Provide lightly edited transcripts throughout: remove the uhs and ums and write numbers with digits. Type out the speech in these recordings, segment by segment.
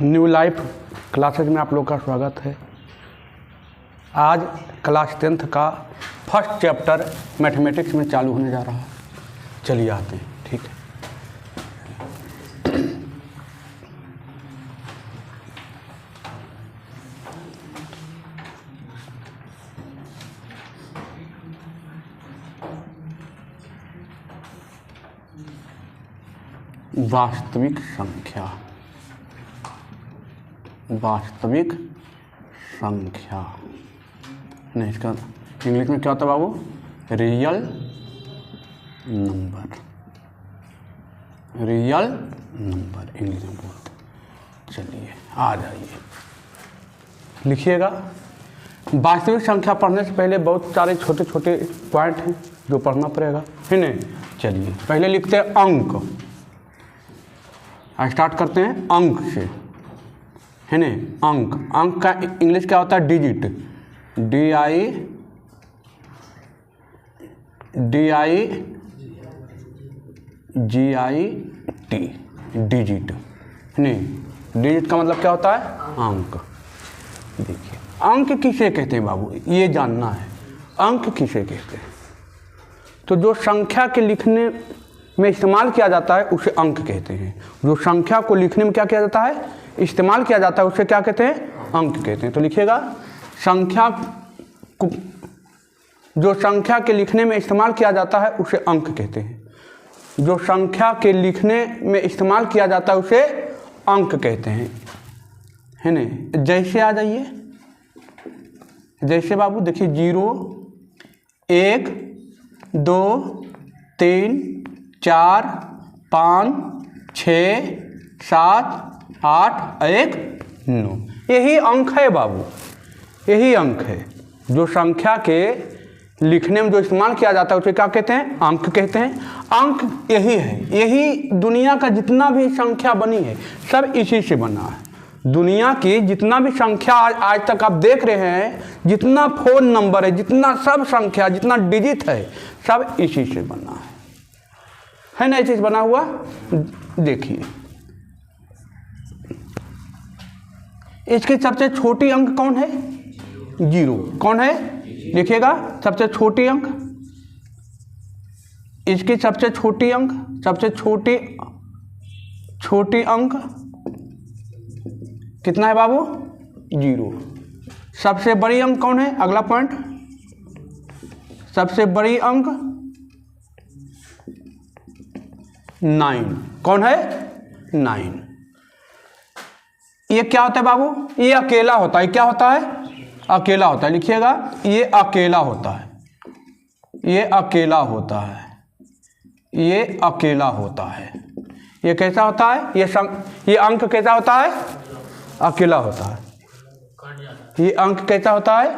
New life classes में आप लोग का स्वागत है। आज क्लास 10th का फर्स्ट चैप्टर मैथमेटिक्स में चालू होने जा रहा है। चलिए आते हैं, ठीक है। वास्तविक संख्या, वास्तविक संख्या नहीं, इसका इंग्लिश में क्या होता है बाबू? Real number, real number English में बोलते। चलिए आ जाइए, लिखिएगा। वास्तविक संख्या पढ़ने से पहले बहुत सारे छोटे छोटे पॉइंट हैं जो पढ़ना पड़ेगा, है नहीं? चलिए पहले लिखते हैं अंक। स्टार्ट करते हैं अंक से, है नहीं? अंक, अंक का इंग्लिश क्या होता है? डिजिट, DIGIT, डिजिट, है नहीं? डिजिट का मतलब क्या होता है? अंक। देखिए अंक किसे कहते हैं बाबू, ये जानना है। अंक किसे कहते हैं? तो जो संख्या के लिखने में इस्तेमाल किया जाता है उसे अंक कहते हैं। जो संख्या को लिखने में क्या किया जाता है? इस्तेमाल किया जाता है, उसे क्या कहते हैं? अंक कहते हैं। तो लिखिएगा, संख्या को, जो संख्या के लिखने में इस्तेमाल किया जाता है उसे अंक कहते हैं। जो संख्या के लिखने में इस्तेमाल किया जाता है उसे अंक कहते हैं, है नहीं? जैसे आ जाइए, जैसे बाबू देखिए 0, 1, 2, 3, 4, 5, 6, 7, 8, 1, 9, यही अंक है बाबू, यही अंक है। जो संख्या के लिखने में जो इस्तेमाल किया जाता है उसे क्या कहते हैं? अंक कहते हैं। अंक यही है, यही दुनिया का जितना भी संख्या बनी है सब इसी से बना है। दुनिया की जितना भी संख्या आज तक आप देख रहे हैं, जितना फ़ोन नंबर है, जितना सब संख्या, जितना डिजिट है, सब इसी से बना है ना? चीज बना हुआ। देखिए इसकी सबसे छोटी अंक कौन है? 0। कौन है? देखिएगा, सबसे छोटी अंक, इसकी सबसे छोटी अंक, सबसे छोटी अंक कितना है बाबू? 0। सबसे बड़ी अंक कौन है? अगला पॉइंट, सबसे बड़ी अंक 9। कौन है? 9। ये क्या होता है बाबू? ये अकेला होता है। क्या होता है? अकेला होता है। लिखिएगा, ये अकेला होता है, ये अकेला होता है, ये अकेला होता है। ये कैसा होता है? ये अंक कैसा होता है? अकेला होता है। ये अंक कैसा होता है?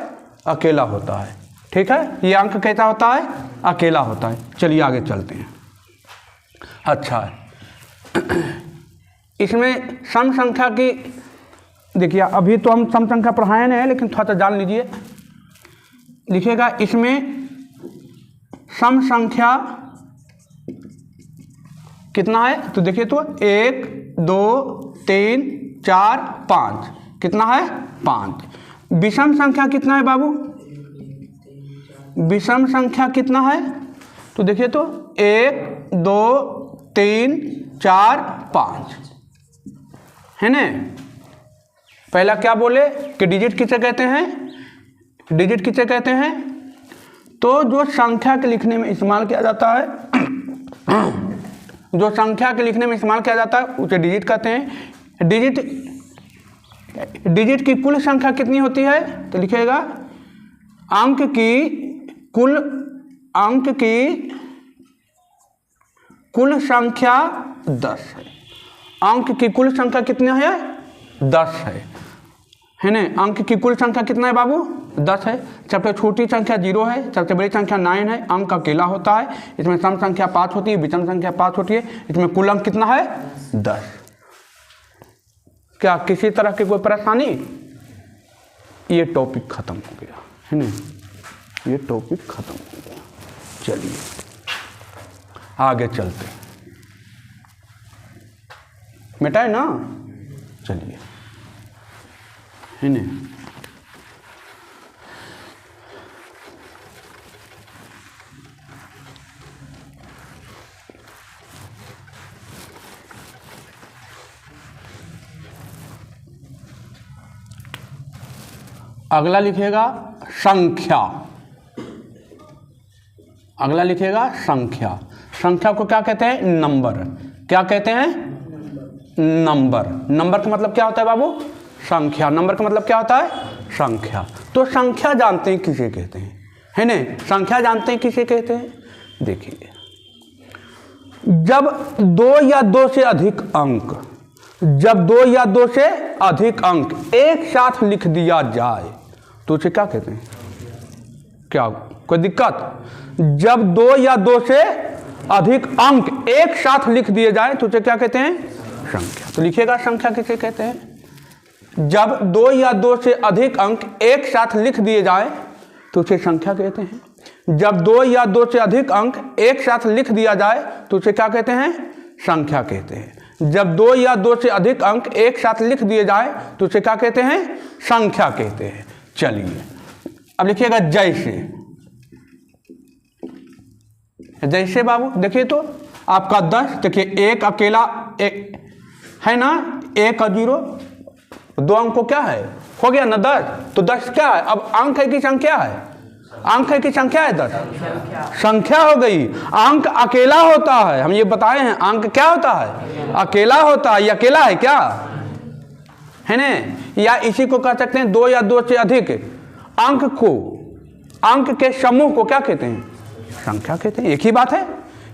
अकेला होता है। ठीक है, ये अंक कैसा होता है? अकेला होता है। चलिए आगे चलते हैं। अच्छा इसमें सम संख्या की, देखिए अभी तो हम सम संख्या पढ़ाए नहीं है, लेकिन थोड़ा सा जान लीजिए। लिखिएगा, इसमें सम संख्या कितना है? तो देखिए तो 1, 2, 3, 4, 5, कितना है? 5। विषम संख्या कितना है बाबू? विषम संख्या कितना है? तो देखिए तो 1, 2, 3, 4, 5, है ना? पहला क्या बोले कि डिजिट किसे कहते हैं? डिजिट किसे कहते हैं? तो जो संख्या के लिखने में इस्तेमाल किया जाता है, जो संख्या के लिखने में इस्तेमाल किया जाता है उसे डिजिट कहते हैं। डिजिट की कुल संख्या कितनी होती है? तो लिखिएगा, अंक की कुल संख्या 10 है। अंक की कुल संख्या कितना है? 10 है ना? अंक की कुल संख्या कितना है बाबू? 10 है। सबसे छोटी संख्या 0 है, सबसे बड़ी संख्या 9 है। अंक अकेला होता है। इसमें सम संख्या 5 होती है, विषम संख्या 5 होती है। इसमें कुल अंक कितना है? 10। क्या किसी तरह की कोई परेशानी? ये टॉपिक खत्म हो गया, है ना? ये टॉपिक खत्म हो गया। चलिए आगे चलते, मिटाए ना? चलिए है ना। अगला लिखिएगा संख्या। अगला लिखिएगा संख्या। संख्या को क्या कहते हैं? नंबर। क्या कहते हैं? नंबर। नंबर का मतलब क्या होता है बाबू? संख्या। नंबर का मतलब क्या होता है? संख्या। तो संख्या जानते हैं किसे कहते हैं, है ना? संख्या जानते हैं किसे कहते हैं? देखिए, जब दो या दो से अधिक अंक, जब दो या दो से अधिक अंक एक साथ लिख दिया जाए तो उसे क्या कहते हैं? क्या कोई दिक्कत? जब दो या दो से अधिक अंक एक साथ लिख दिए जाए तो उसे क्या कहते हैं? संख्या। तो लिखिएगा संख्या किसे कहते हैं? जब दो या दो से अधिक अंक एक साथ लिख दिए जाए तो उसे संख्या कहते हैं। जब दो या दो से अधिक अंक एक साथ लिख दिया जाए तो उसे क्या कहते हैं? संख्या कहते हैं। जब दो या दो से अधिक अंक एक साथ लिख दिए जाए तो उसे क्या कहते हैं? संख्या कहते हैं। चलिए अब लिखिएगा जैसे। जैसे बाबू देखिए तो आपका 10, देखिए एक अकेला एक है ना, 1 और 0 दो अंक को क्या है? हो गया ना 10। तो 10 क्या है? अब अंक है कि संख्या है? अंक है कि संख्या है? 10 संख्या हो गई। अंक अकेला होता है, हम ये बताए हैं। अंक क्या होता है? अकेला होता है। ये अकेला है क्या, है ना? या इसी को कह सकते हैं दो या दो से अधिक अंक को, अंक के समूह को क्या कहते हैं? संख्या कहते हैं। एक ही बात है।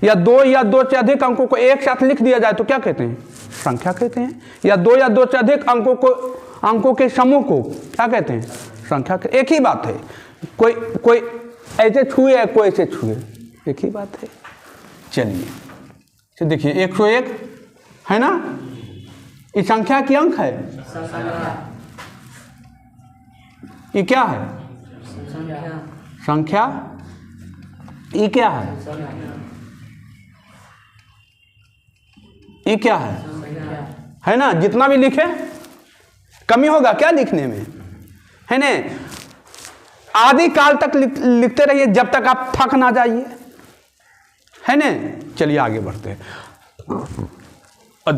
या दो या दो से अधिक अंकों को एक साथ लिख दिया जाए तो क्या कहते हैं? संख्या कहते हैं। या दो या दो से अधिक अंकों के समूह को क्या कहते हैं? संख्या। एक ही बात है। कोई ऐसे छुए है, कोई ऐसे छुए, एक ही बात है। चलिए देखिए 101 है ना, ये संख्या की अंक है। ये क्या है? संख्या। ये क्या है? ये क्या है ना? जितना भी लिखे कमी होगा क्या लिखने में, है ना? आदि काल तक लिखते रहिए जब तक आप थक ना जाइए, है ना? चलिए आगे बढ़ते हैं।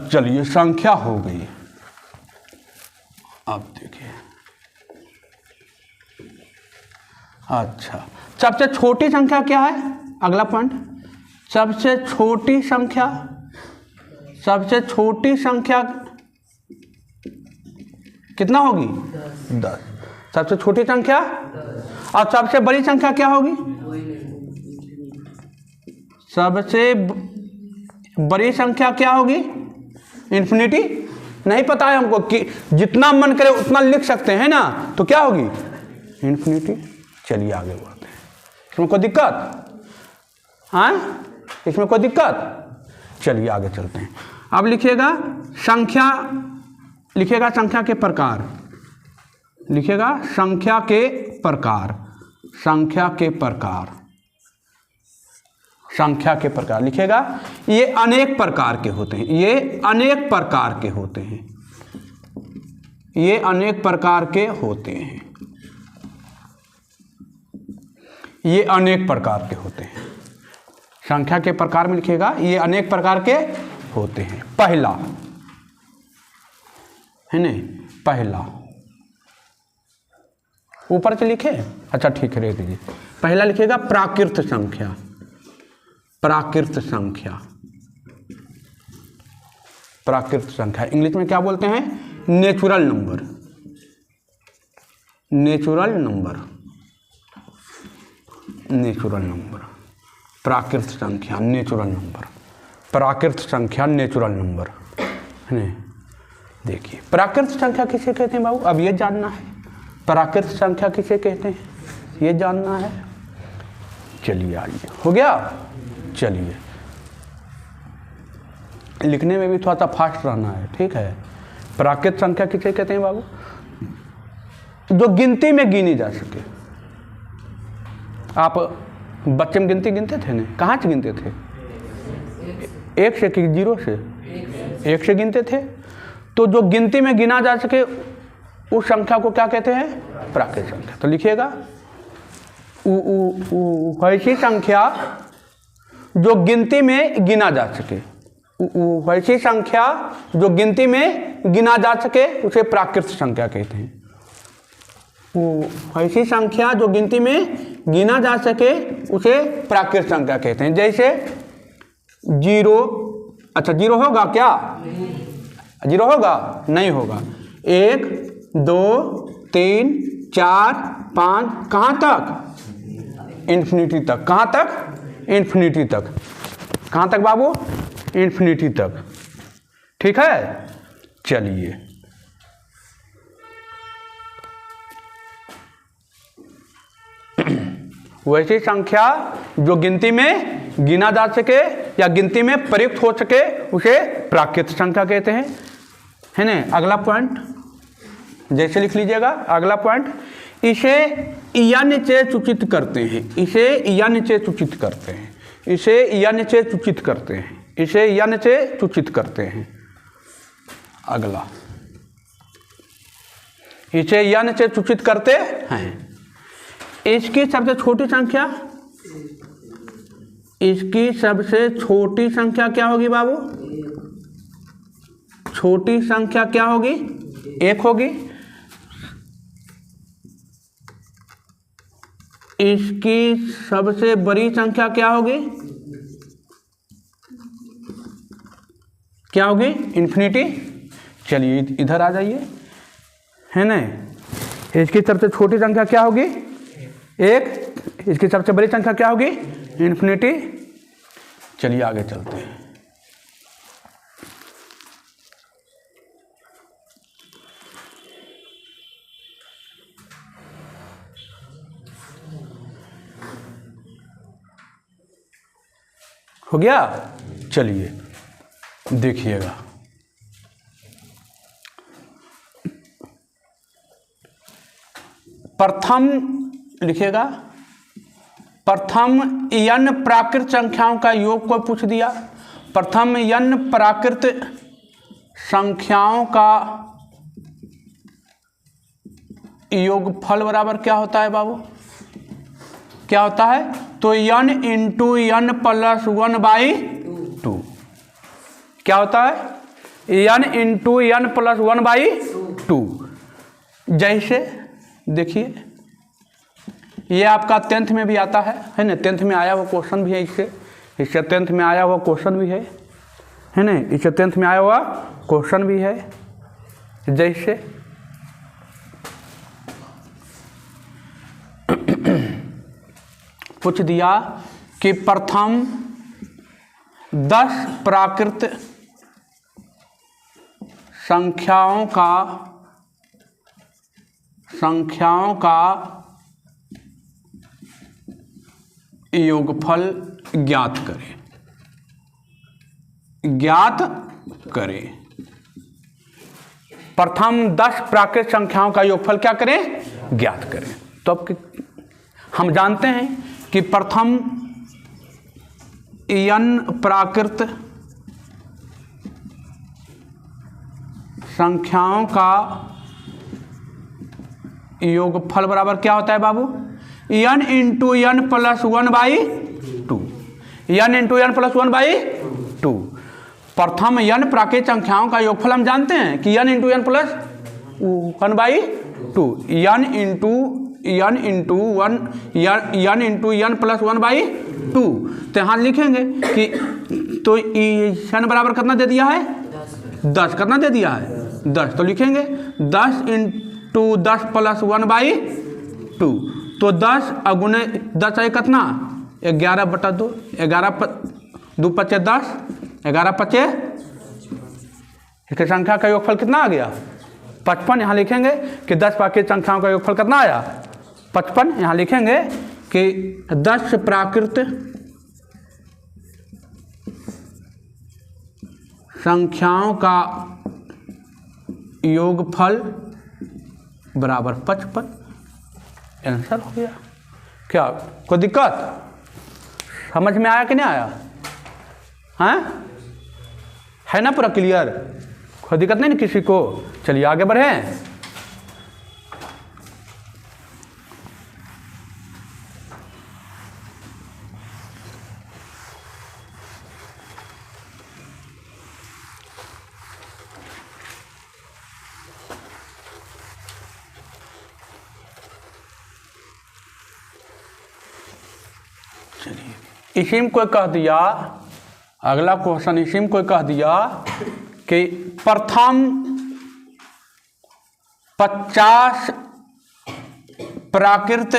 चलिए संख्या हो गई। अब देखिए, अच्छा सबसे छोटी संख्या क्या है? अगला पॉइंट, सबसे छोटी संख्या। सबसे छोटी संख्या कितना होगी? 10। सबसे छोटी संख्या। और सबसे बड़ी संख्या क्या होगी? सबसे बड़ी संख्या क्या होगी? इन्फिनिटी। नहीं पता है हमको कि जितना मन करे उतना लिख सकते हैं ना, तो क्या होगी? इन्फिनिटी। चलिए आगे बढ़ते हैं। इसमें कोई दिक्कत? हाँ, इसमें कोई दिक्कत? चलिए आगे चलते हैं। अब लिखिएगा संख्या। लिखिएगा संख्या के प्रकार। लिखिएगा संख्या के प्रकार। संख्या के प्रकार। संख्या के प्रकार लिखिएगा। ये अनेक प्रकार के होते हैं। ये अनेक प्रकार के होते हैं। ये अनेक प्रकार के होते हैं। ये अनेक प्रकार के होते हैं। संख्या के प्रकार में लिखिएगा ये अनेक प्रकार के होते हैं। पहला है ना, पहला ऊपर से लिखे। अच्छा ठीक है, रह दीजिए। पहला लिखिएगा प्राकृत संख्या। प्राकृत संख्या। प्राकृत संख्या इंग्लिश में क्या बोलते हैं? Natural number. Natural number. Natural number. प्राकृत संख्या, नेचुरल नंबर। प्राकृत संख्या, नेचुरल नंबर, है ना? देखिए प्राकृत संख्या किसे कहते हैं बाबू? अब ये जानना है। प्राकृत संख्या किसे कहते हैं, ये जानना है। चलिए आइए, हो गया। चलिए लिखने में भी थोड़ा सा फास्ट रहना है, ठीक है। प्राकृत संख्या किसे कहते हैं बाबू? जो गिनती में गिनी जा सके। आप बच्चे में गिनती गिनते थे ना? कहाँ से गिनते थे? 1 से कि 0 से? 1 से गिनते थे। तो जो गिनती में गिना जा सके उस संख्या को क्या कहते हैं? प्राकृत संख्या। तो लिखिएगा वैसी संख्या जो गिनती में गिना जा सके, वैसी संख्या जो गिनती में गिना जा सके उसे प्राकृत संख्या कहते हैं। ऐसी संख्या जो गिनती में गिना जा सके उसे प्राकृत संख्या कहते हैं। जैसे 0, अच्छा 0 होगा क्या? 0 होगा? नहीं होगा। 1 2 3 4 5, कहाँ तक? इन्फिनिटी तक। कहाँ तक? इन्फिनिटी तक। कहाँ तक बाबू? इन्फिनिटी तक। ठीक है, चलिए वैसी संख्या जो गिनती में गिना जा सके या गिनती में प्रयुक्त हो सके उसे प्राकृत संख्या कहते हैं, है ना। अगला पॉइंट जैसे लिख लीजिएगा, अगला पॉइंट, इसे या नीचे सूचित करते हैं। इसे या नीचे सूचित करते हैं। इसे या नीचे सूचित करते हैं। इसे या नीचे सूचित करते हैं। अगला, इसे या नीचे सूचित करते हैं। इसकी सबसे छोटी संख्या, इसकी सबसे छोटी संख्या क्या होगी बाबू? छोटी संख्या क्या होगी? 1 होगी। इसकी सबसे बड़ी संख्या क्या होगी? क्या होगी? इन्फिनिटी। चलिए इधर आ जाइए, है ना। इसकी सबसे छोटी संख्या क्या होगी? 1। इसकी सबसे बड़ी संख्या क्या होगी? इन्फिनिटी। चलिए आगे चलते हैं। हो गया? चलिए देखिएगा, प्रथम लिखिएगा, प्रथम n प्राकृत संख्याओं का योग को पूछ दिया। प्रथम n प्राकृत संख्याओं का योगफल बराबर क्या होता है बाबू? क्या होता है? तो n इंटू n प्लस 1/2। क्या होता है? n into n plus 1/2। जैसे देखिए, ये आपका 10th में भी आता है ना। 10th में आया हुआ क्वेश्चन भी है इससे 10th में आया हुआ क्वेश्चन भी है ना। इससे 10th में आया हुआ क्वेश्चन भी है। जैसे पूछ दिया कि प्रथम 10 प्राकृत संख्याओं का योगफल ज्ञात करें। ज्ञात करें। प्रथम 10 प्राकृत संख्याओं का योगफल क्या करें? ज्ञात करें। तो अब हम जानते हैं कि प्रथम n प्राकृत संख्याओं का योगफल बराबर क्या होता है बाबू? n into n plus 1/2। n into n plus 1/2। प्रथम n प्राकृत संख्याओं का योगफल हम जानते हैं कि n into n plus 1/2। n into n plus 1/2। तो यहाँ लिखेंगे कि तो n बराबर कितना दे दिया है? 10। कितना दे दिया है? 10। तो लिखेंगे 10 इंटू 10 प्लस 1/2। तो 10 अगुने 10 है कितना? 11/2। 2 × 10, 11×5। इसकी संख्या का योगफल कितना आ गया? 55। यहाँ लिखेंगे कि 10 प्राकृत संख्याओं का योगफल कितना आया? 55। यहाँ लिखेंगे कि 10 प्राकृत संख्याओं का योगफल बराबर 55। आंसर हो गया। क्या कोई दिक्कत? समझ में आया कि नहीं आया? हाँ, है ना पूरा क्लियर? कोई दिक्कत नहीं ना किसी को? चलिए आगे बढ़ें। चलिए इसी में कोई कह दिया, अगला क्वेश्चन इसी में कोई कह दिया कि प्रथम 50 प्राकृत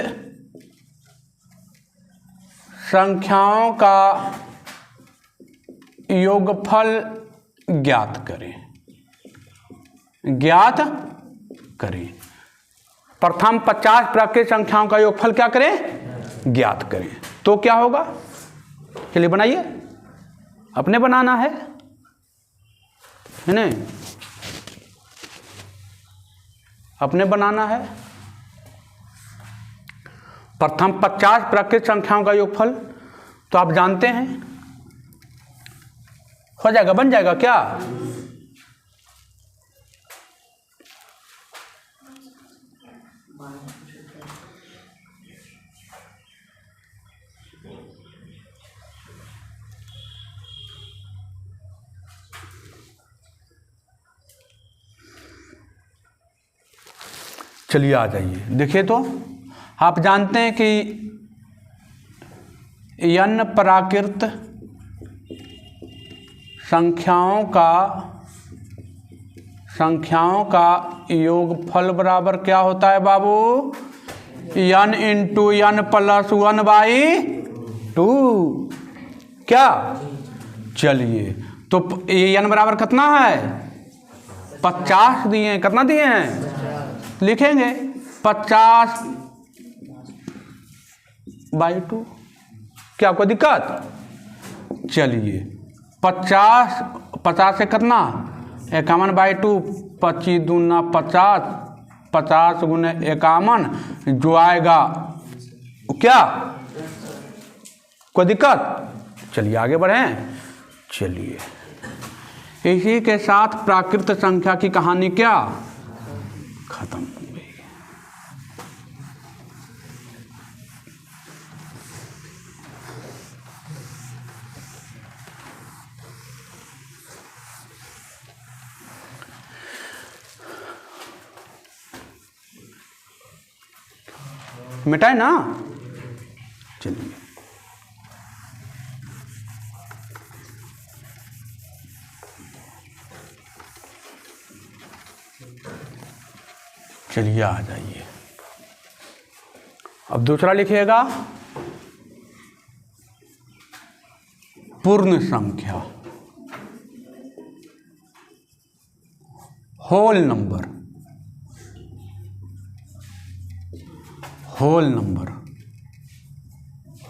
संख्याओं का योगफल ज्ञात करें। ज्ञात करें। प्रथम 50 प्राकृत संख्याओं का योगफल क्या करें? ज्ञात करें। तो क्या होगा? चलिए बनाइए, अपने बनाना है नहीं, अपने बनाना है। प्रथम 50 प्राकृत संख्याओं का योगफल तो आप जानते हैं, हो जाएगा, बन जाएगा क्या? चलिए आ जाइए, देखिए तो आप जानते हैं कि n प्राकृत संख्याओं का योगफल बराबर क्या होता है बाबू? n into n plus 1/2। क्या? चलिए तो ये n बराबर कितना है? 50 दिए हैं। कितना दिए हैं? लिखेंगे 50/2। क्या कोई दिक्कत? चलिए 50 से कितना? 51/2, 25 दूना 50, 50 गुने 51 जो आएगा क्या? कोई दिक्कत? चलिए आगे बढ़ें। चलिए इसी के साथ प्राकृत संख्या की कहानी क्या खत्म हो गई। मिटाए ना? चलिए चलिए आ जाइए। अब दूसरा लिखिएगा पूर्ण संख्या, whole number. Whole number,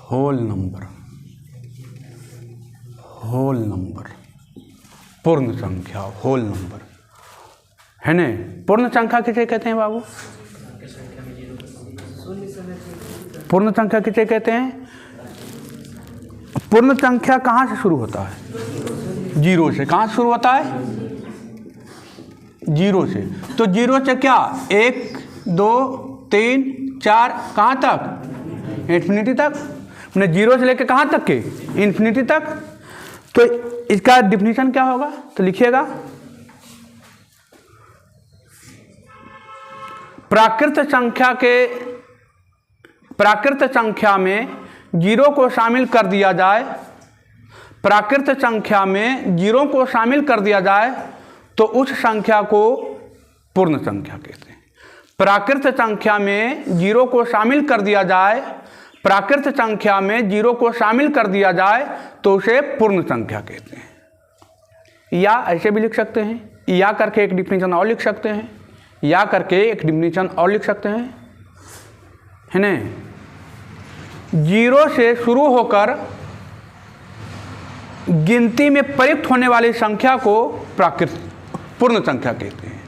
whole number, whole number, पूर्ण संख्या, होल नंबर है ने। पूर्ण संख्या किसे कहते हैं बाबू? पूर्ण संख्या किसे कहते हैं? पूर्ण संख्या कहाँ से शुरू होता है? जीरो से। कहाँ से शुरू होता है? जीरो से। तो जीरो से क्या? 1 2 3 4 कहाँ तक? इन्फिनिटी तक। मैंने जीरो से लेकर कहाँ तक के? इन्फिनिटी तक। तो इसका डिफिनीशन क्या होगा? तो लिखिएगा प्राकृत संख्या में जीरो को शामिल कर दिया जाए, प्राकृत संख्या में जीरो को शामिल कर दिया जाए तो उस संख्या को पूर्ण संख्या कहते हैं। प्राकृत संख्या में जीरो को शामिल कर दिया जाए, प्राकृत संख्या में जीरो को शामिल कर दिया जाए तो उसे पूर्ण संख्या कहते हैं। या ऐसे भी लिख सकते हैं, या करके एक डिफिनीशन और लिख सकते हैं, या करके एक डिफिनीशन और लिख सकते हैं, है ना। जीरो से शुरू होकर गिनती में प्रयुक्त होने वाली संख्या को पूर्ण संख्या कहते हैं।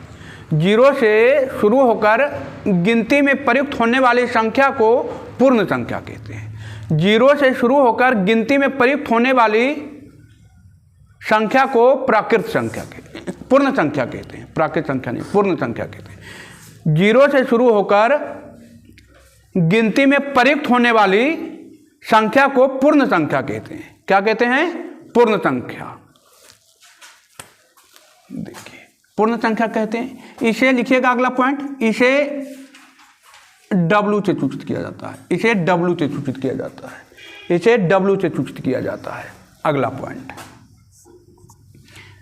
जीरो से शुरू होकर गिनती में प्रयुक्त होने वाली संख्या को पूर्ण संख्या कहते हैं। जीरो से शुरू होकर गिनती में प्रयुक्त होने वाली संख्या को प्राकृत संख्या कहते हैं, पूर्ण संख्या कहते हैं। प्राकृत संख्या नहीं, पूर्ण संख्या कहते हैं। जीरो से शुरू होकर गिनती में प्रयुक्त होने वाली संख्या को पूर्ण संख्या कहते हैं। क्या कहते हैं? पूर्ण संख्या। देखिए पूर्ण संख्या कहते हैं। इसे लिखिएगा अगला पॉइंट, इसे W से सूचित किया जाता है, इसे W से सूचित किया जाता है। इसे W से सूचित किया जाता है। अगला पॉइंट,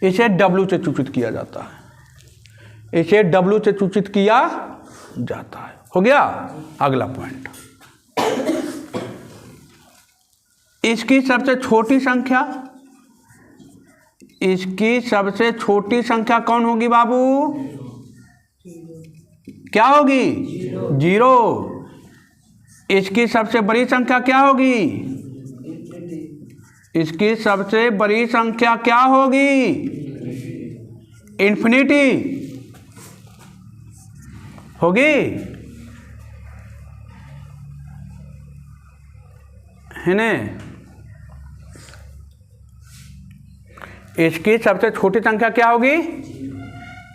इसे W से सूचित किया जाता है, इसे W से सूचित किया जाता है। हो गया। अगला पॉइंट, इसकी सबसे छोटी संख्या, इसकी सबसे छोटी संख्या कौन होगी बाबू? क्या होगी? 0। इसकी सबसे बड़ी संख्या क्या होगी? इसकी सबसे बड़ी संख्या क्या होगी? इन्फिनिटी होगी, है ना? इसकी सबसे छोटी संख्या क्या होगी?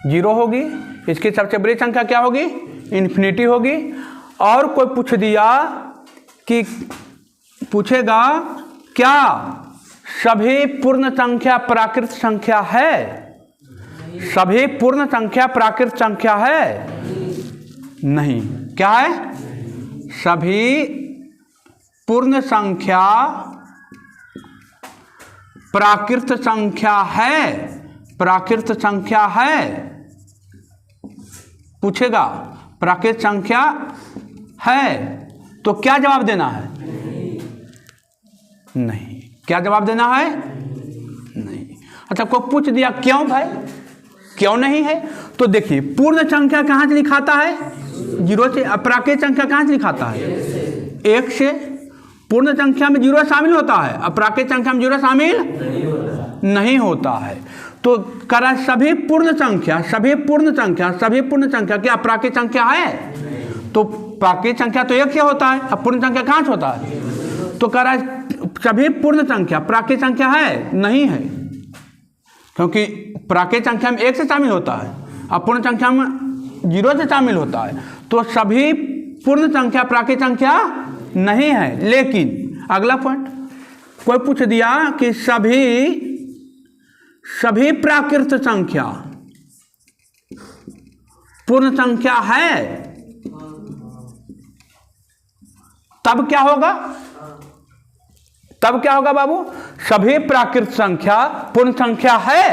0 होगी। इसकी सबसे बड़ी संख्या क्या होगी? इन्फिनिटी होगी। और कोई पूछ दिया कि पूछेगा क्या सभी पूर्ण संख्या प्राकृत संख्या है? सभी पूर्ण संख्या प्राकृत संख्या है? नहीं। क्या है? सभी पूर्ण संख्या प्राकृत संख्या है। प्राकृत संख्या है, पूछेगा प्राकृत संख्या है तो क्या जवाब देना है? नहीं। क्या जवाब देना है? नहीं। अच्छा, को पूछ दिया क्यों भाई, क्यों नहीं है? तो देखिए, पूर्ण संख्या कहाँ से लिखाता है? 0 से। प्राकृत संख्या कहाँ से लिखाता है? 1 से। पूर्ण संख्या में 0 शामिल होता है, अप्राकृत संख्या में 0 शामिल नहीं होता है। तो करा सभी पूर्ण संख्या, सभी पूर्ण संख्या, सभी पूर्ण संख्या क्या अप्राकृत संख्या है? तो प्राकृत संख्या तो 1 से होता है, अब पूर्ण संख्या कहाँ से होता है? तो करा सभी पूर्ण संख्या प्राकृत संख्या है? नहीं है, क्योंकि प्राकृत संख्या में 1 से शामिल होता है, अब पूर्ण संख्या में 0 से शामिल होता है। तो सभी पूर्ण संख्या प्राकृत संख्या नहीं है। लेकिन अगला पॉइंट, कोई पूछ दिया कि सभी प्राकृत संख्या पूर्ण संख्या है, तब क्या होगा? तब क्या होगा बाबू? सभी प्राकृत संख्या पूर्ण संख्या है।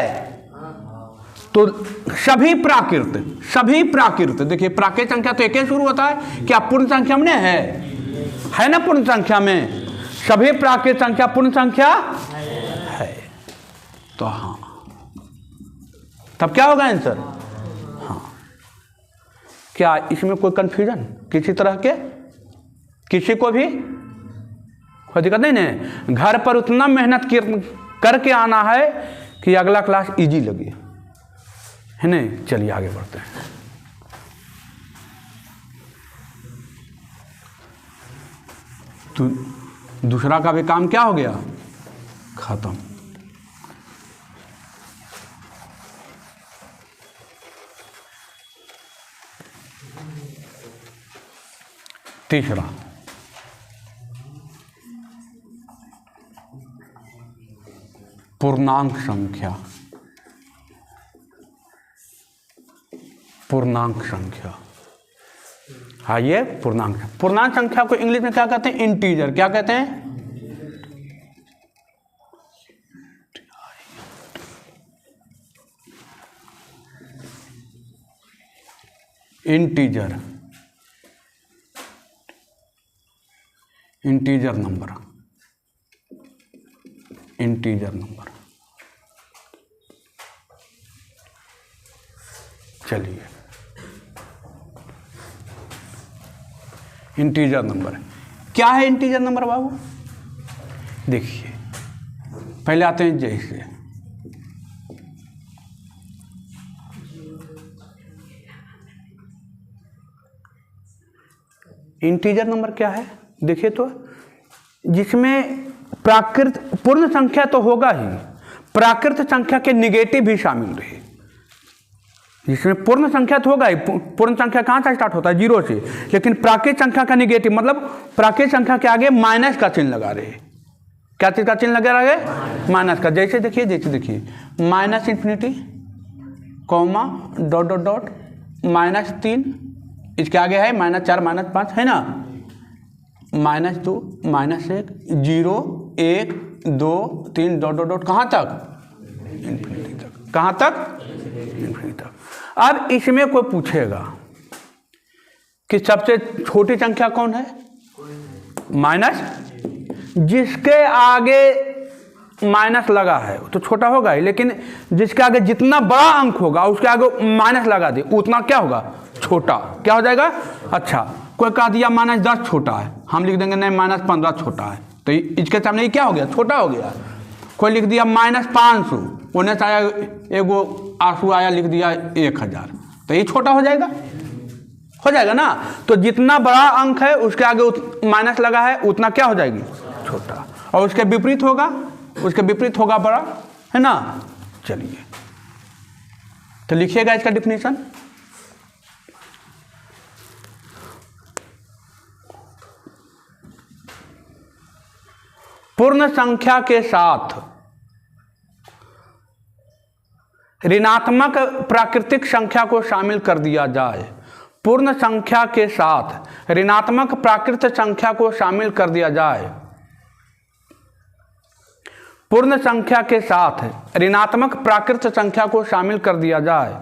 तो सभी प्राकृत देखिए, प्राकृत संख्या तो 1 से शुरू होता है, क्या पूर्ण संख्या में है ना? पूर्ण संख्या में सभी प्राकृत संख्या पूर्ण संख्या है। तो हाँ, तब क्या होगा आंसर? हाँ। क्या इसमें कोई कंफ्यूजन किसी तरह के? किसी को भी कोई दिक्कत नहीं ना? घर पर उतना मेहनत करके आना है कि अगला क्लास इजी लगे, है ना? चलिए आगे बढ़ते हैं। तो दूसरा का भी काम क्या हो गया? खत्म। तीसरा, पूर्णांक संख्या। पूर्णांक संख्या, हाँ, ये पूर्णांक संख्या को इंग्लिश में क्या कहते हैं? इंटीजर। क्या कहते हैं? Integer. Integer number, integer number. चलिए, इंटीजर नंबर क्या है? इंटीजर नंबर बाबू देखिए, पहले आते हैं जैसे इंटीजर नंबर क्या है? देखिए, तो जिसमें प्राकृत पूर्ण संख्या तो होगा ही, प्राकृत संख्या के निगेटिव भी शामिल रहे। जिसमें पूर्ण संख्या तो होगा ही, पूर्ण संख्या कहाँ से स्टार्ट होता है? 0 से। लेकिन प्राकृत संख्या का निगेटिव मतलब प्राकृत संख्या के आगे माइनस का चिन्ह लगा रहे। क्या चीज का चिन्ह लगा रहे? माइनस का। जैसे देखिए minus infinity comma dot dot dot -3, इसके आगे है -4 -5, है ना? -2 -1 0 1 2 3 डॉट डॉट डॉट कहाँ तक? इन्फिनिटी तक। कहाँ तक? इन्फिनिटी तक। अब इसमें कोई पूछेगा कि सबसे छोटी संख्या कौन है? माइनस, जिसके आगे माइनस लगा है तो छोटा होगा ही, लेकिन जिसके आगे जितना बड़ा अंक होगा उसके आगे माइनस लगा दे उतना क्या होगा? छोटा। क्या हो जाएगा? अच्छा, कोई कह दिया -10 छोटा है, हम लिख देंगे नहीं -15 छोटा है, तो इसके सामने ये क्या हो गया? छोटा हो गया। कोई लिख दिया -500, उन्हें आया एगो आंसू आया लिख दिया 1000, तो ये छोटा हो जाएगा? हो जाएगा ना। तो जितना बड़ा अंक है उसके आगे माइनस लगा है उतना क्या हो जाएगी? छोटा। और उसके विपरीत होगा, उसके विपरीत होगा बड़ा, है ना। चलिए तो लिखिएगा इसका डिफिनीशन। पूर्ण संख्या के साथ ऋणात्मक प्राकृतिक संख्या को शामिल कर दिया जाए। पूर्ण संख्या के साथ ऋणात्मक प्राकृतिक संख्या को शामिल कर दिया जाए। पूर्ण संख्या के साथ ऋणात्मक प्राकृत संख्या को शामिल कर दिया जाए,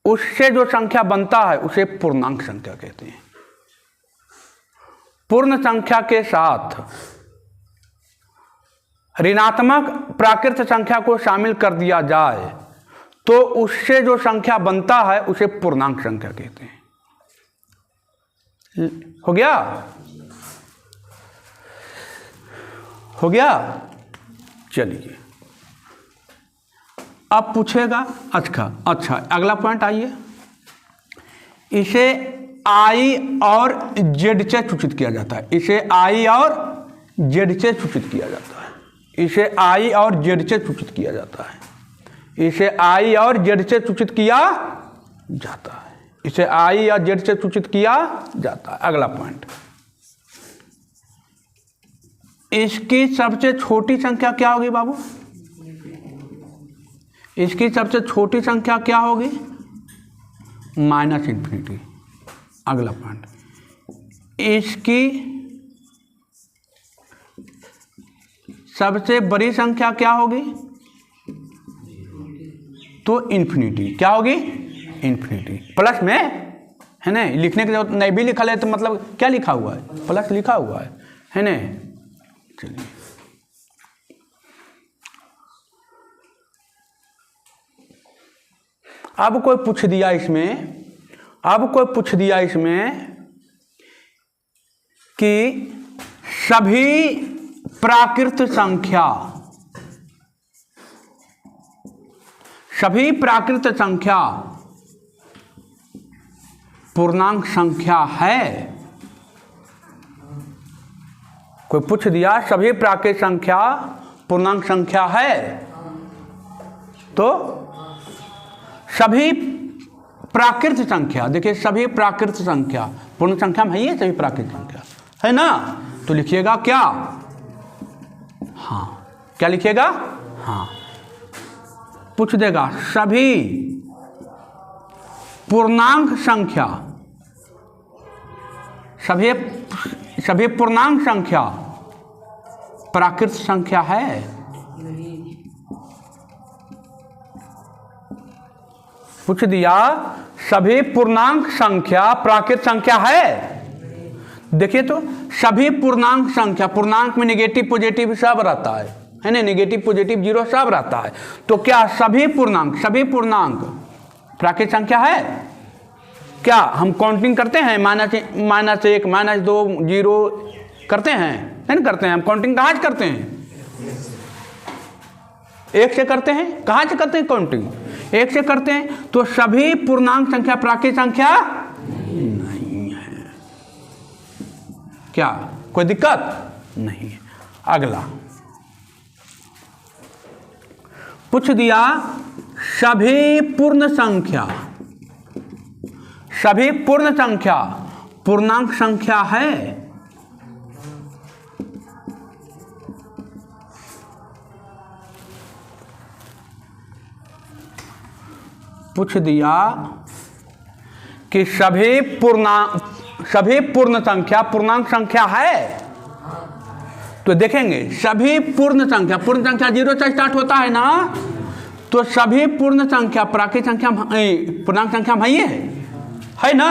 उससे जो संख्या बनता है उसे पूर्णांक संख्या कहते हैं। पूर्ण संख्या के साथ ऋणात्मक प्राकृत संख्या को शामिल कर दिया जाए तो उससे जो संख्या बनता है उसे पूर्णांक संख्या कहते हैं। हो गया? हो गया? चलिए अब पूछेगा। अच्छा अगला पॉइंट आइए। इसे I और Z से सूचित किया जाता है। इसे I और Z से सूचित किया जाता है। इसे I और Z से सूचित किया जाता है। इसे I और Z से सूचित किया जाता है। इसे I और Z से सूचित किया जाता है। अगला पॉइंट, इसकी सबसे छोटी संख्या क्या होगी बाबू? इसकी सबसे छोटी संख्या क्या होगी? -∞। अगला पॉइंट, इसकी सबसे बड़ी संख्या क्या होगी? तो इन्फिनिटी। क्या होगी? इन्फिनिटी। प्लस में है ना, लिखने की जरूरत नहीं भी लिखा है तो मतलब क्या लिखा हुआ है? प्लस लिखा हुआ है ना। चलिए अब कोई पूछ दिया इसमें, कि सभी प्राकृत संख्या पूर्णांक संख्या है। कोई पूछ दिया सभी प्राकृत संख्या पूर्णांक संख्या है, तो सभी प्राकृत संख्या, देखिए सभी प्राकृत संख्या पूर्ण संख्या में है, ये सभी प्राकृत संख्या है ना। तो लिखिएगा क्या? हाँ, क्या लिखिएगा? हाँ, पूछ देगा सभी पूर्णांक संख्या, सभी पूर्णांक संख्या प्राकृत संख्या है। पूछ दिया सभी पूर्णांक संख्या प्राकृत संख्या है। देखिए तो सभी पूर्णांक संख्या, पूर्णांक में नेगेटिव पॉजिटिव सब रहता है ना, नेगेटिव पॉजिटिव जीरो सब रहता है। तो क्या सभी पूर्णांक प्राकृत संख्या है? क्या हम काउंटिंग करते हैं? -1 -2 0 करते हैं? नहीं करते हैं। हम काउंटिंग कहाँ से करते हैं? 1 से करते हैं। कहाँ से करते हैं काउंटिंग? 1 से करते हैं। तो सभी पूर्णांक संख्या प्राकृत संख्या नहीं है। क्या कोई दिक्कत नहीं है? अगला पूछ दिया सभी पूर्ण संख्या पूर्णांक संख्या है। पूछ दिया कि सभी सभी पूर्ण संख्या पूर्णांक संख्या है तो देखेंगे सभी पूर्ण संख्या 0 से स्टार्ट होता है ना, तो सभी पूर्ण संख्या प्राकृत संख्या पूर्णांक संख्या में है ना,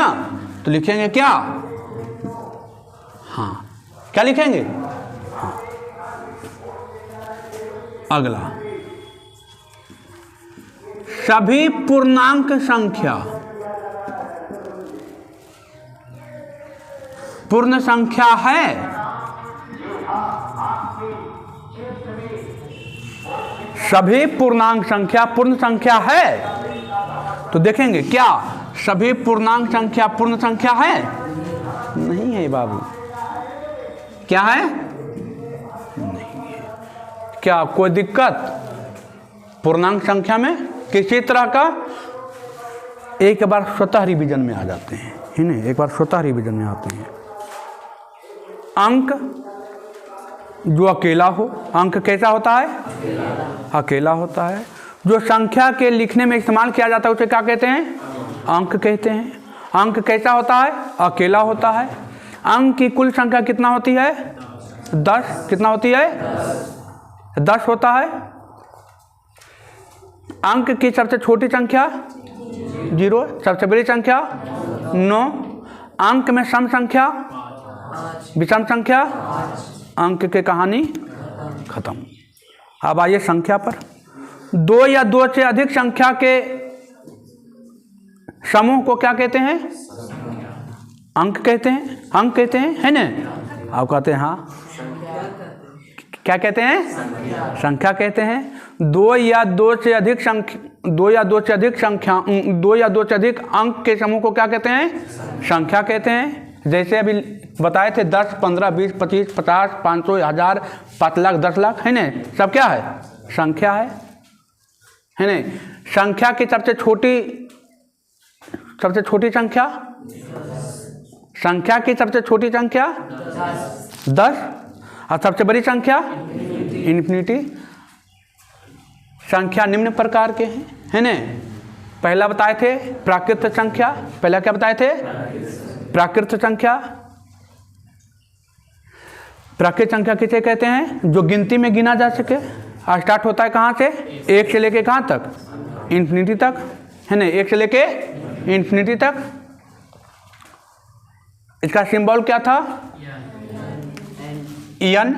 तो लिखेंगे क्या, हाँ क्या लिखेंगे, हाँ। अगला सभी पूर्णांक संख्या पूर्ण संख्या है, सभी पूर्णांक संख्या पूर्ण संख्या है, तो देखेंगे क्या सभी पूर्णांक संख्या पूर्ण संख्या है, नहीं है बाबू, क्या है, नहीं है। क्या कोई दिक्कत पूर्णांक संख्या में किसी तरह का, एक बार स्वतः रिवीजन में आ जाते हैं, है ना, एक बार स्वतः रिवीजन में आते हैं। अंक जो अकेला हो, अंक कैसा होता है, अकेला होता है। जो संख्या के लिखने में इस्तेमाल किया जाता है उसे क्या कहते हैं, अंक कहते हैं। अंक कैसा होता है, अकेला होता है। अंक की कुल संख्या कितना होती है, 10, कितना होती है, 10 होता है। अंक की सबसे छोटी संख्या 0, सबसे बड़ी संख्या 9। अंक में सम संख्या, विषम संख्या, अंक की कहानी खत्म। अब आइए संख्या पर। 2 या 2 से अधिक संख्या के समूह को क्या कहते हैं, अंक कहते हैं, अंक कहते हैं, है ना, आप कहते हैं हाँ, क्या कहते हैं, संख्या कहते हैं। 2 या 2 से अधिक संख्या, 2 या 2 से अधिक संख्या, 2 या 2 से अधिक अंक के समूह को क्या कहते हैं, संख्या कहते हैं। जैसे अभी बताए थे 10, 15, 20, 25, 50, 500, 1000, 5 लाख, 10 लाख, है ना, सब क्या है, संख्या है ना। संख्या की सबसे छोटी संख्या, संख्या की सबसे छोटी संख्या 10 और सबसे बड़ी संख्या इन्फिनिटी। संख्या निम्न प्रकार के हैं, है ना। पहला बताए थे प्राकृत संख्या, पहला क्या बताए थे, प्राकृत संख्या। प्राकृत संख्या किसे कहते हैं, जो गिनती में गिना जा सके। स्टार्ट होता है कहाँ से, 1 से लेके कहाँ तक, इन्फिनिटी तक, है ना, 1 से लेके इन्फिनिटी तक। इसका सिंबल क्या था, एन,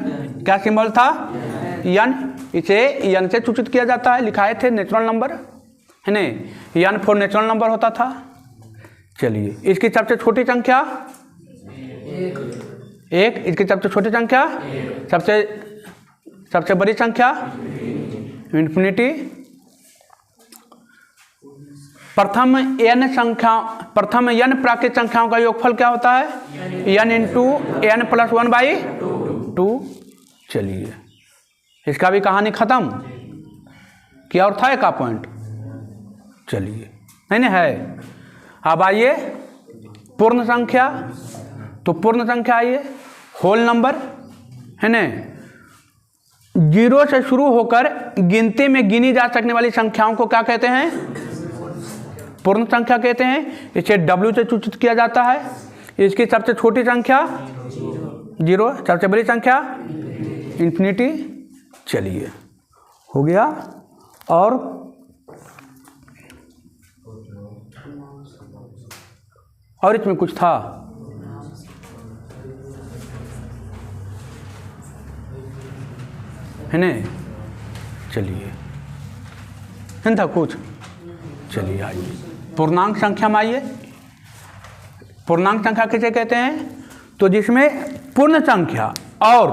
क्या सिंबल था, एन। इसे एन से सूचित किया जाता है, लिखाए थे नेचुरल नंबर, है ना, एन फॉर नेचुरल नंबर होता था। चलिए इसकी सबसे छोटी संख्या 1, इसकी सबसे छोटी संख्या, सबसे बड़ी संख्या इन्फिनिटी। प्रथम n प्राकृत संख्याओं का योगफल क्या होता है, n इंटू n प्लस 1/2। चलिए इसका भी कहानी खत्म किया, और था एक पॉइंट, चलिए नहीं ना है। अब आइए पूर्ण संख्या। तो पूर्ण संख्या आइए होल नंबर, है ना, 0 से शुरू होकर गिनती में गिनी जा सकने वाली संख्याओं को क्या कहते हैं, पूर्ण संख्या कहते हैं। इसे W से सूचित किया जाता है। इसकी सबसे छोटी संख्या 0, सबसे बड़ी संख्या इन्फिनिटी। चलिए हो गया। और इसमें कुछ था, है ना, चलिए है था कुछ। चलिए आइए पूर्णांक संख्या में आइए। पूर्णांक संख्या किसे कहते हैं, तो जिसमें पूर्ण संख्या और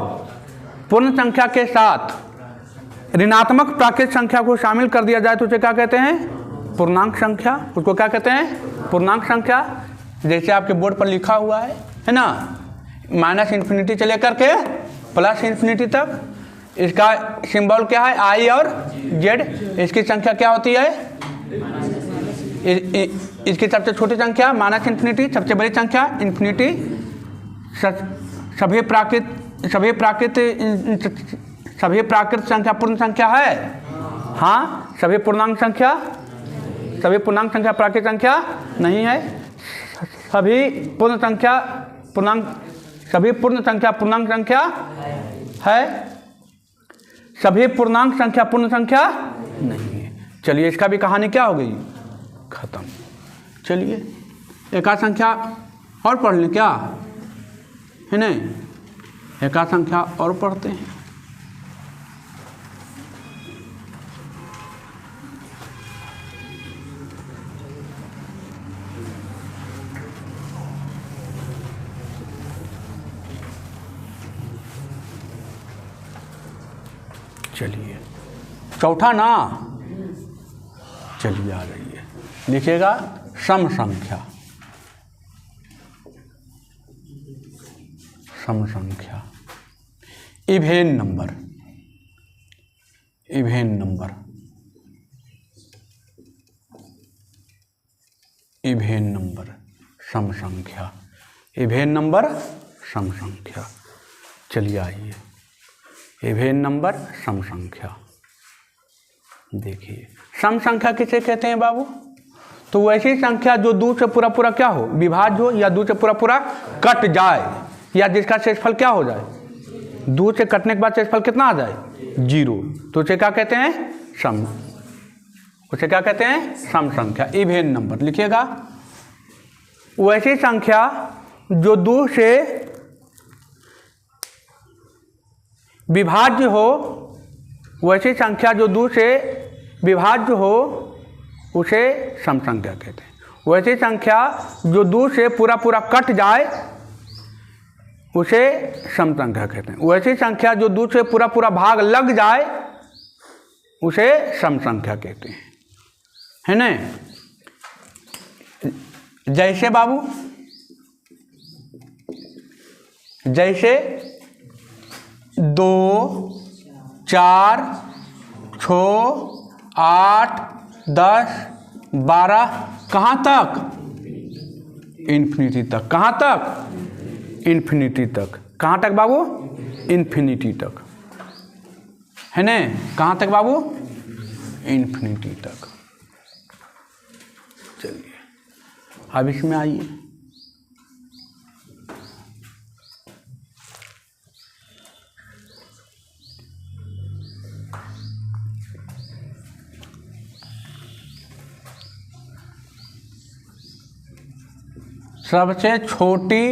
पूर्ण संख्या के साथ ऋणात्मक प्राकृत संख्या को शामिल कर दिया जाए तो उसे क्या कहते हैं, पूर्णांक संख्या। उसको क्या कहते हैं, पूर्णांक संख्या। जैसे आपके बोर्ड पर लिखा हुआ है ना, -इन्फिनिटी से लेकर के +इन्फिनिटी तक। इसका सिंबल क्या है, I और Z। इसकी संख्या क्या होती है, इसकी सबसे छोटी संख्या -इन्फिनिटी, सबसे बड़ी संख्या इन्फिनिटी। सभी प्राकृत संख्या पूर्ण संख्या है, हाँ। सभी पूर्णांक संख्या प्राकृत संख्या नहीं है। सभी पूर्ण संख्या पूर्णांक, सभी पूर्ण संख्या पूर्णांक संख्या है, सभी पूर्णांक संख्या पूर्ण संख्या नहीं है। चलिए इसका भी कहानी क्या हो गई, खत्म। चलिए एका संख्या और पढ़ लें क्या है नहीं, एका संख्या और पढ़ते हैं। चलिए चौथा ना, चलिए आ रही है, लिखिएगा सम संख्या, सम संख्या, even number, even number, even number सम संख्या, इवेन नंबर सम संख्या। चलिए आइए, इवेन नंबर सम संख्या। देखिए सम संख्या किसे कहते हैं बाबू, तो वैसी संख्या जो दो से पूरा पूरा क्या हो, विभाज्य हो, या दो से पूरा पूरा कट जाए, या जिसका शेषफल क्या हो जाए, दो से कटने के बाद शेषफल कितना आ जाए, 0, तो उसे क्या कहते हैं, सम, उसे क्या कहते हैं, सम संख्या, इवेन नंबर। लिखिएगा वैसी संख्या जो दो से विभाज्य हो, वैसी संख्या जो दो से विभाज्य हो उसे सम संख्या कहते हैं। वैसी संख्या जो दो से पूरा पूरा कट जाए उसे सम संख्या कहते हैं। वैसी संख्या जो दो से पूरा पूरा भाग लग जाए उसे सम संख्या कहते हैं, है ना। जैसे बाबू, जैसे 2, 4, 6, 8, 10, 12, कहाँ तक, इन्फिनिटी तक। कहाँ तक, इन्फिनिटी तक। कहाँ तक बाबू, इन्फिनिटी तक, है ना। कहाँ तक बाबू, इन्फिनिटी तक। चलिए अब इसमें आइए, सबसे छोटी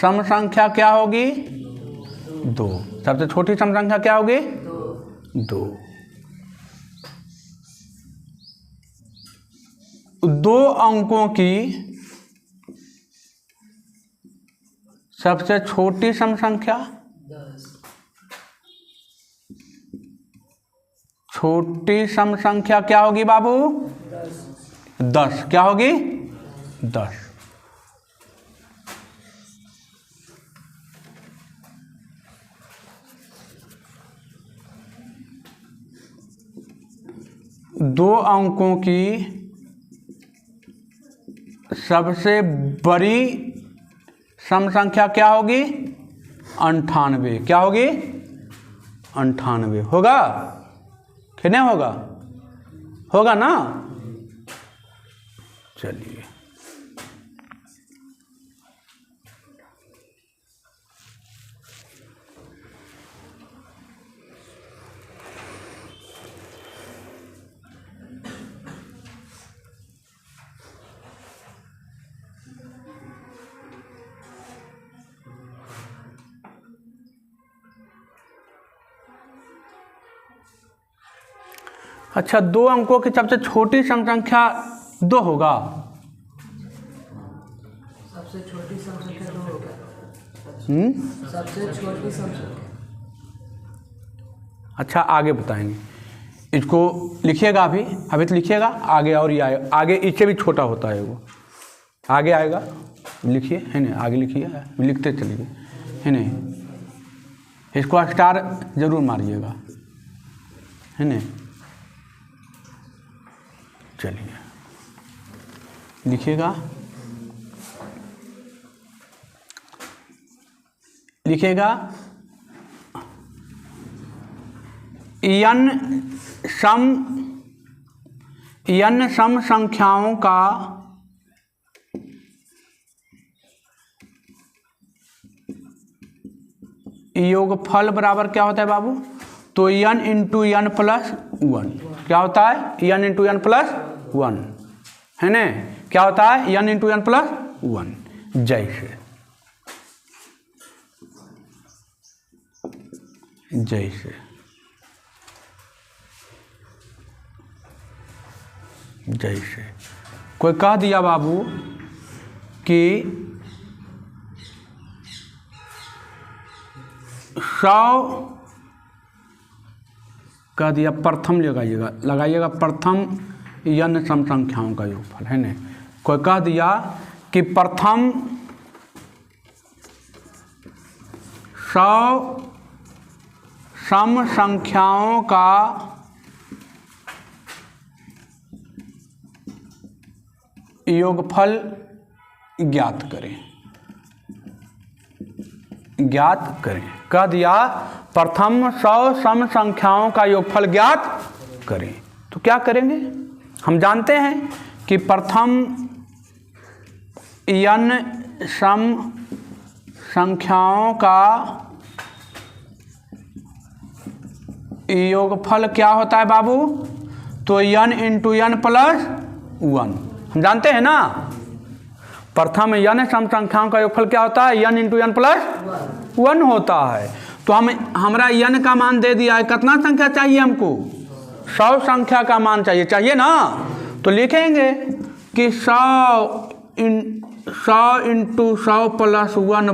सम संख्या क्या होगी, 2। सबसे छोटी सम संख्या क्या होगी, 2। 2 अंकों की सबसे छोटी सम संख्या, छोटी सम संख्या क्या होगी बाबू, 10। क्या होगी, 10। दो अंकों की सबसे बड़ी सम संख्या क्या होगी, 98। क्या होगी, 98 होगा कि नहीं होगा, होगा ना। चलिए अच्छा, 2 अंकों की सबसे छोटी सम संख्या 2 होगा, सबसे छोटी सम संख्या 2 होगा। सबसे छोटी सम संख्या। अच्छा आगे बताएंगे, इसको लिखिएगा अभी तो लिखिएगा, आगे और ये आएगा, आगे इससे भी छोटा होता है वो, आगे आएगा, लिखिए, है ना, आगे लिखिए, लिखते चलिए, है ना। इसको स्टार जरूर मारिएगा, है ना। चलिए लिखिएगा, लिखिएगा n सम संख्याओं का योगफल बराबर क्या होता है बाबू? तो n into n plus one. क्या होता है? n into n plus one, है ना? क्या होता है? n into n plus one. जैसे जैसे जैसे कोई कह दिया बाबू कि 100 कह दिया, प्रथम लगाइएगा प्रथम n सम संख्याओं का योगफल, है ना? कोई कह दिया कि प्रथम 100 सम संख्याओं का योगफल ज्ञात करें। कह दिया प्रथम 100 सम संख्याओं का योगफल ज्ञात करें। तो क्या करेंगे? हम जानते हैं कि प्रथम n सम संख्याओं का योगफल क्या होता है बाबू? तो n into n plus one. हम जानते हैं ना, प्रथम n सम संख्याओं का योगफल क्या होता है? n into n plus one होता है। तो हमरा n का मान दे दिया है, कितना संख्या चाहिए हमको? 100 संख्या का मान चाहिए ना? तो लिखेंगे कि 100 इंटू 100 प्लस वन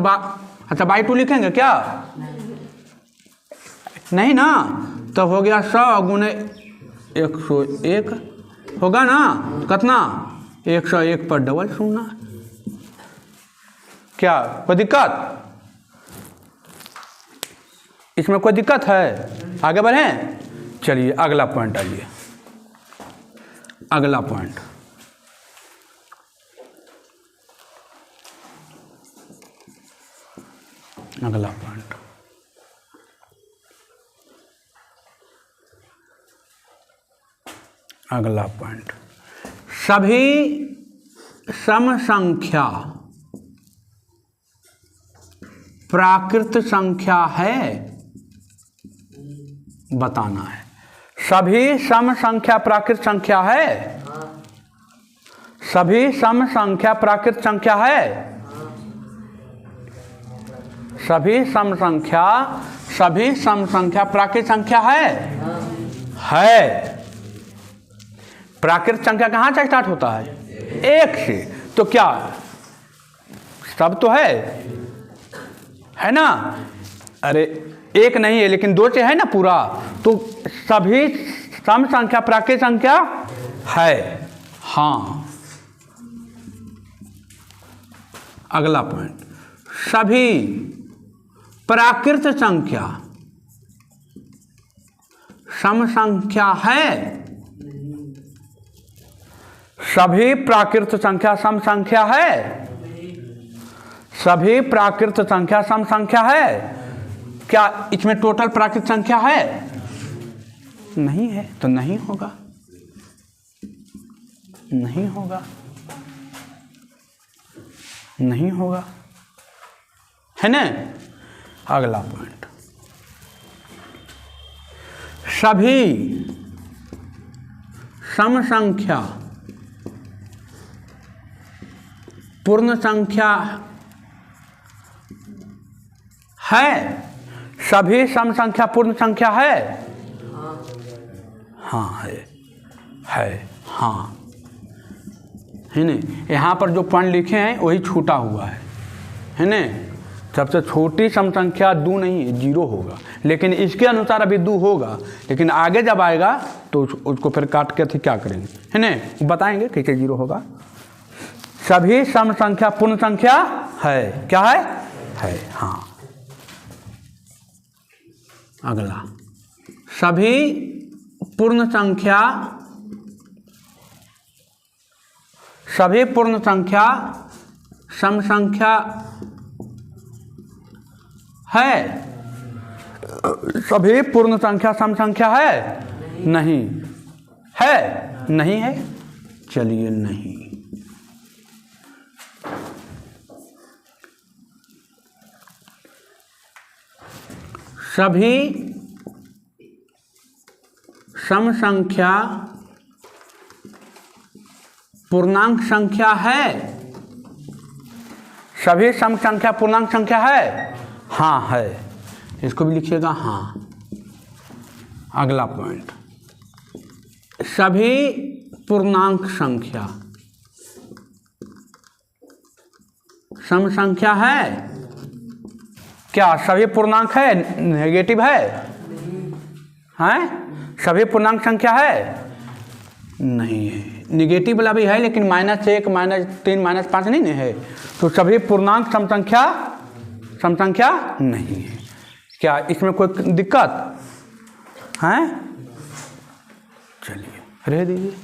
अच्छा बाई 2 लिखेंगे क्या? नहीं ना, तो हो गया 100 गुने 101 होगा ना? कितना? 101 पर डबल शून्य। क्या कोई दिक्कत? इसमें कोई दिक्कत है? आगे बढ़ें। चलिए अगला पॉइंट आइए। अगला पॉइंट सभी सम संख्या प्राकृत संख्या है, बताना है। सभी सम संख्या प्राकृत संख्या है। सभी सम संख्या प्राकृत संख्या है। सभी सम संख्या प्राकृत संख्या है। प्राकृत संख्या कहाँ से स्टार्ट होता है? 1 से। तो क्या सब तो है ना? अरे 1 नहीं है लेकिन 2 से है ना पूरा। तो सभी सम संख्या प्राकृत संख्या है। हाँ, अगला पॉइंट, सभी प्राकृत संख्या सम संख्या है। सभी प्राकृत संख्या सम संख्या है। सभी प्राकृत संख्या सम संख्या है। क्या इसमें टोटल प्राकृत संख्या है? नहीं है, तो नहीं होगा। नहीं होगा, नहीं होगा, है ना? अगला पॉइंट, सभी सम संख्या पूर्ण संख्या है। सभी सम संख्या पूर्ण संख्या है। हाँ है हाँ, है ना? यहाँ पर जो पॉइंट लिखे हैं वही छूटा हुआ है ना? सबसे छोटी सम संख्या 2 नहीं है, 0 होगा, लेकिन इसके अनुसार अभी 2 होगा, लेकिन आगे जब आएगा तो उसको फिर काट के थी क्या करेंगे, है ना? बताएंगे कैसे 0 होगा। सभी सम संख्या पूर्ण संख्या है। क्या है? हाँ। अगला, सभी पूर्ण संख्या सम संख्या है। सभी पूर्ण संख्या सम संख्या है? नहीं है। नहीं है, चलिए नहीं। सभी सम संख्या पूर्णांक संख्या है। सभी सम संख्या पूर्णांक संख्या है, हाँ है। इसको भी लिखिएगा हाँ। अगला पॉइंट, सभी पूर्णांक संख्या सम संख्या है। क्या सभी पूर्णांक है नेगेटिव है? हैं? सभी पूर्णांक संख्या है? नहीं है। निगेटिव वाला भी है लेकिन -1, -3, -5 नहीं है। तो सभी पूर्णांक सम संख्या नहीं है। क्या इसमें कोई दिक्कत है? चलिए रह दीजिए।